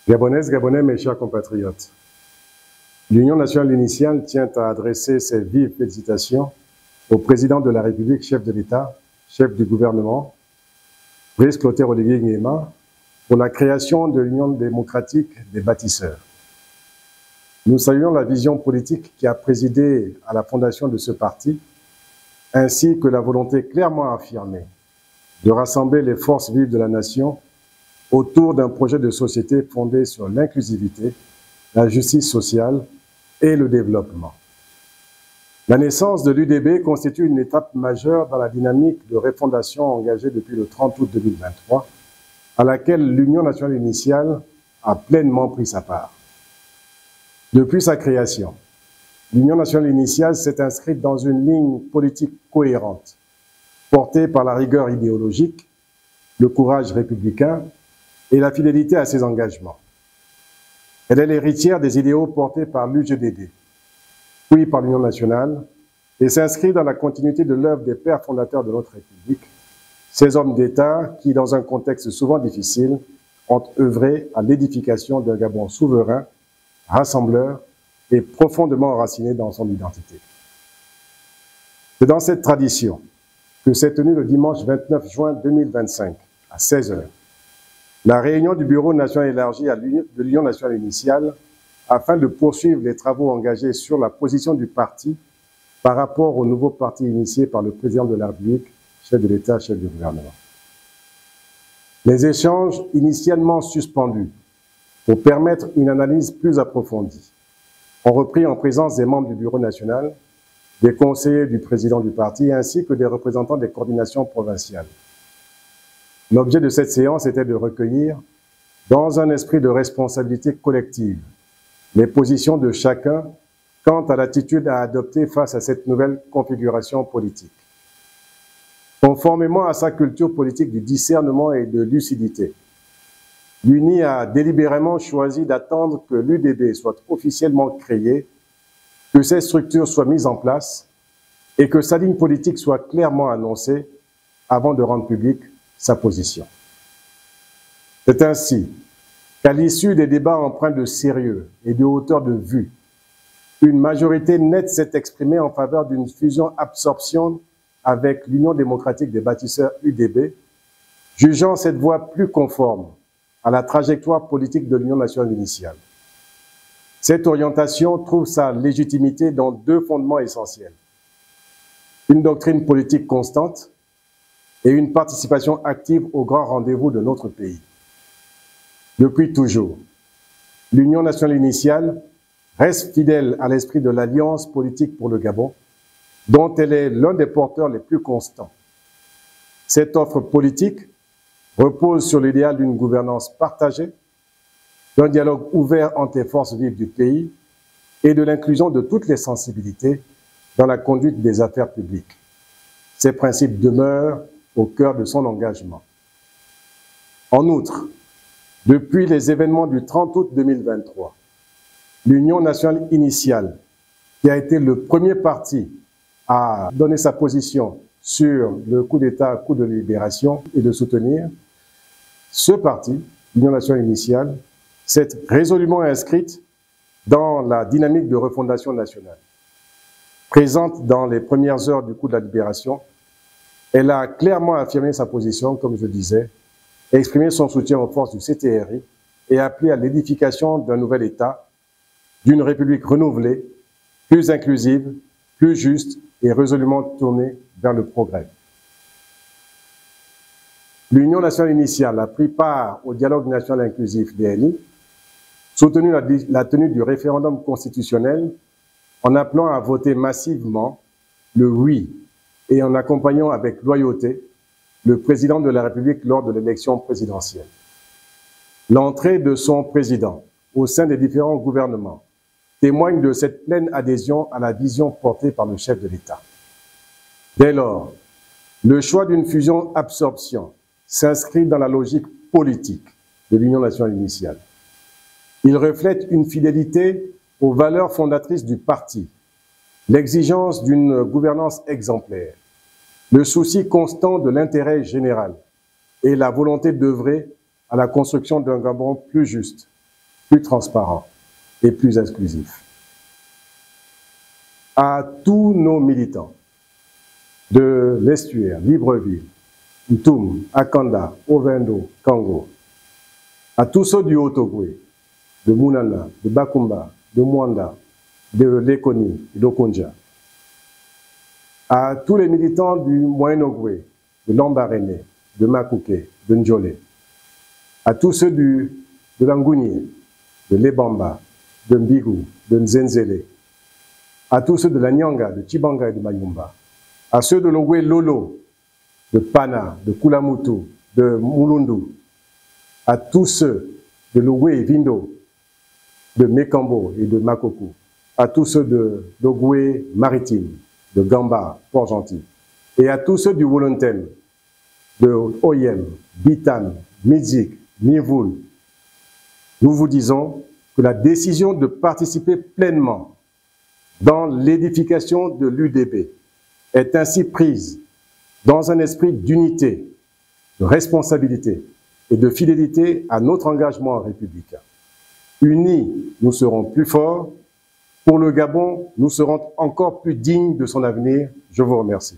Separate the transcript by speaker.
Speaker 1: Gabonaises, Gabonais, mes chers compatriotes, l'Union nationale initiale tient à adresser ses vives félicitations au président de la République, chef de l'État, chef du gouvernement, Brice Clotaire Oligui Nguema, pour la création de l'Union démocratique des bâtisseurs. Nous saluons la vision politique qui a présidé à la fondation de ce parti, ainsi que la volonté clairement affirmée de rassembler les forces vives de la nation autour d'un projet de société fondé sur l'inclusivité, la justice sociale et le développement. La naissance de l'UDB constitue une étape majeure dans la dynamique de refondation engagée depuis le 30 août 2023, à laquelle l'Union nationale initiale a pleinement pris sa part. Depuis sa création, l'Union nationale initiale s'est inscrite dans une ligne politique cohérente, portée par la rigueur idéologique, le courage républicain et la fidélité à ses engagements. Elle est l'héritière des idéaux portés par l'UGDD, puis par l'Union nationale, et s'inscrit dans la continuité de l'œuvre des pères fondateurs de notre République, ces hommes d'État qui, dans un contexte souvent difficile, ont œuvré à l'édification d'un Gabon souverain, rassembleur et profondément enraciné dans son identité. C'est dans cette tradition que s'est tenue le dimanche 29 juin 2025, à 16 h, la réunion du Bureau national élargi de l'Union nationale initiale afin de poursuivre les travaux engagés sur la position du parti par rapport au nouveau parti initié par le président de la République, chef de l'État, chef du gouvernement. Les échanges initialement suspendus pour permettre une analyse plus approfondie ont repris en présence des membres du Bureau national, des conseillers du président du parti ainsi que des représentants des coordinations provinciales. L'objet de cette séance était de recueillir, dans un esprit de responsabilité collective, les positions de chacun quant à l'attitude à adopter face à cette nouvelle configuration politique. Conformément à sa culture politique du discernement et de lucidité, l'UNI a délibérément choisi d'attendre que l'UDB soit officiellement créée, que ses structures soient mises en place et que sa ligne politique soit clairement annoncée avant de rendre publique sa position. C'est ainsi qu'à l'issue des débats empreints de sérieux et de hauteur de vue, une majorité nette s'est exprimée en faveur d'une fusion-absorption avec l'Union démocratique des bâtisseurs UDB, jugeant cette voie plus conforme à la trajectoire politique de l'Union nationale initiale. Cette orientation trouve sa légitimité dans deux fondements essentiels: une doctrine politique constante et une participation active aux grands rendez-vous de notre pays. Depuis toujours, l'Union nationale initiale reste fidèle à l'esprit de l'Alliance politique pour le Gabon, dont elle est l'un des porteurs les plus constants. Cette offre politique repose sur l'idéal d'une gouvernance partagée, d'un dialogue ouvert entre les forces vives du pays et de l'inclusion de toutes les sensibilités dans la conduite des affaires publiques. Ces principes demeurent au cœur de son engagement. En outre, depuis les événements du 30 août 2023, l'Union nationale initiale, qui a été le premier parti à donner sa position sur le coup d'État, coup de libération et de soutenir, ce parti, l'Union nationale initiale, s'est résolument inscrite dans la dynamique de refondation nationale. Présente dans les premières heures du coup de la libération, elle a clairement affirmé sa position, comme je disais, exprimé son soutien aux forces du CTRI et appelé à l'édification d'un nouvel État, d'une République renouvelée, plus inclusive, plus juste et résolument tournée vers le progrès. L'Union nationale initiale a pris part au dialogue national inclusif DNI, soutenu la tenue du référendum constitutionnel en appelant à voter massivement le oui et en accompagnant avec loyauté le président de la République lors de l'élection présidentielle. L'entrée de son président au sein des différents gouvernements témoigne de cette pleine adhésion à la vision portée par le chef de l'État. Dès lors, le choix d'une fusion-absorption s'inscrit dans la logique politique de l'Union nationale initiale. Il reflète une fidélité aux valeurs fondatrices du parti, l'exigence d'une gouvernance exemplaire, le souci constant de l'intérêt général et la volonté d'œuvrer à la construction d'un Gabon plus juste, plus transparent et plus inclusif. À tous nos militants de l'Estuaire, Libreville, Ntoum, Akanda, Ovendo, Kango, à tous ceux du Haut-Ogoué, de Mounana, de Bakumba, de Mwanda, de Lekoni et d'Okonja, à tous les militants du Moyen-Ogoué, de Lambaréné, de Makouké, de Ndjolé, à tous ceux de Langounié, de Lebamba, de Mbigou, de Nzenzele, à tous ceux de la Nyanga, de Chibanga et de Mayumba, à ceux de l'Ogoué Lolo, de Pana, de Kulamutu, de Mulundu, à tous ceux de l'Ogoué Vindo, de Mekambo et de Makoko, à tous ceux de l'Ogoué Maritime, de Gamba, Port-Gentil, et à tous ceux du Wolontem, de Oyem, Bitan, Midzik, Mivoul, nous vous disons que la décision de participer pleinement dans l'édification de l'UDB est ainsi prise dans un esprit d'unité, de responsabilité et de fidélité à notre engagement républicain. Unis, nous serons plus forts. Pour le Gabon, nous serons encore plus dignes de son avenir. Je vous remercie.